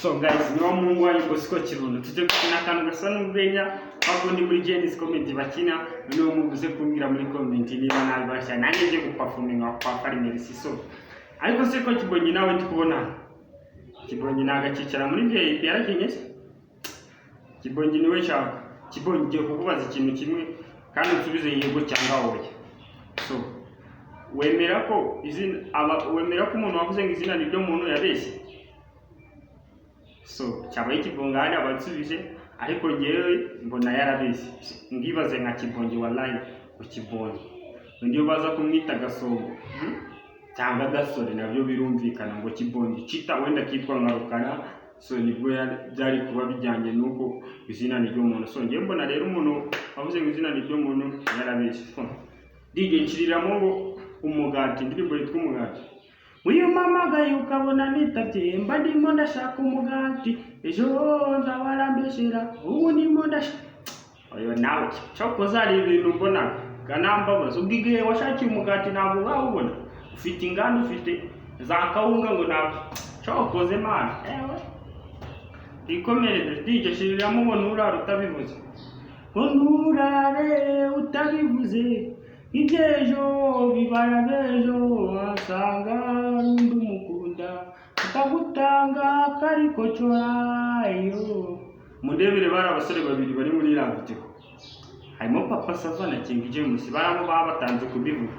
So guys, niwa mungu wa bosco kirundo tujye gukina akantu gasa n'ubwenya bakundi muri GEnZ comment bakina niwo muguze kumbwira muri comment niba nabasha nanjye ngiye guperforminga kwa Karimerisi. So ariko se ko kibongi nawe ndikubona kibongi nagacicara muri VIP yarakinye kibongi niwe cyangwa kibongi giye kukubaza ikintu kimwe kandi usubize yego cyangwa oya. So wemera ko umuntu wavuze ngo izina niryo muntu yabeshye? So cyabaye kibongana abatsubije ariko ngewe mbona yarabeshye. Ngibaze nkakibongi wallahi ukibonye ndiyo baza kumwita gasongo cyangwa gasore nabyo birumvikana ngo kibongi cita wenda kitwa nkarukana. So nibwo byari kuba bijyanye nuko izina niryo muntu. So ngewe mbona rero umuntu wavuze ngo izina niryo muntu yarabeshye. DJ nshyiriramo ngo umugati ndirimbo yitwa umugati. Uyu mama gaye ukabona nitabye mba ndimo ndashaka umugati ejo ndabarambeshera ubu ndimo ndashaka oyo nawe cyokoza ari ibintu mbona kanambabaza ubwigiye washakiye umugati ntabwo wabona ufite ingano ufite za kawunga ngo ntabwo cyokoze mana ewe ikomereze DJ shiriramo ngo nurare utabivuze ngo nurare utabivuze ibyejo bibara bejo asanga ndi mukunda utagutanga kariko cyorayo. Mundebere bari abasore babiri bari muri ravite harimo papa Sava na GEnZ baramo babatanze kubivuga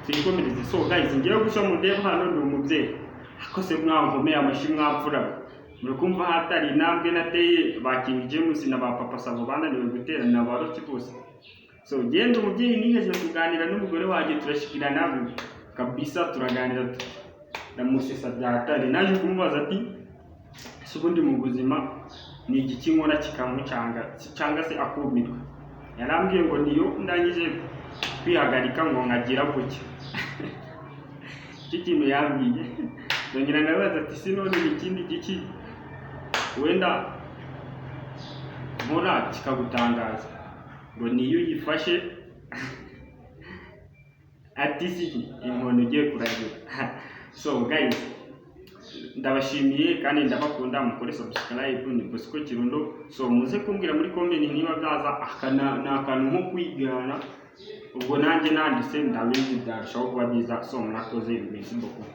tuyikomereze. So guys ngiye gusha mundebe hano ndi umubyeyi akose mwamvome amashi mwapfura murikumva hatari intambwe nateye ba GEnZ na ba papa Sava bananiwe guterana baroki bose. So genda umubyeyi niheje kuganira n'umugore waje turashikirana kabisa turaganira ndamusesa byatari naje kumubaza ati subundi mu buzima ni igiki nkora cyangwa se akumirwa. Yarambwiye ngo niyo ndangije kwihagarika ngo nkagira gutya ikintu yambwiye ndongera ndabaza ati sinone ikindi giki wenda nkora kikagutangaza ngo niyo yifashe ati si inkono ugiye kuragira. So guys ndabashimiye kandi ndabakunda mukore subscribe ni bosco kirundo. So muze kumbwira muri comment niba byaza akantu nko kwigana ubwo nanjye nandise ndabizi byarushaho kuba byiza. So mwakoze ibintu beaucoup.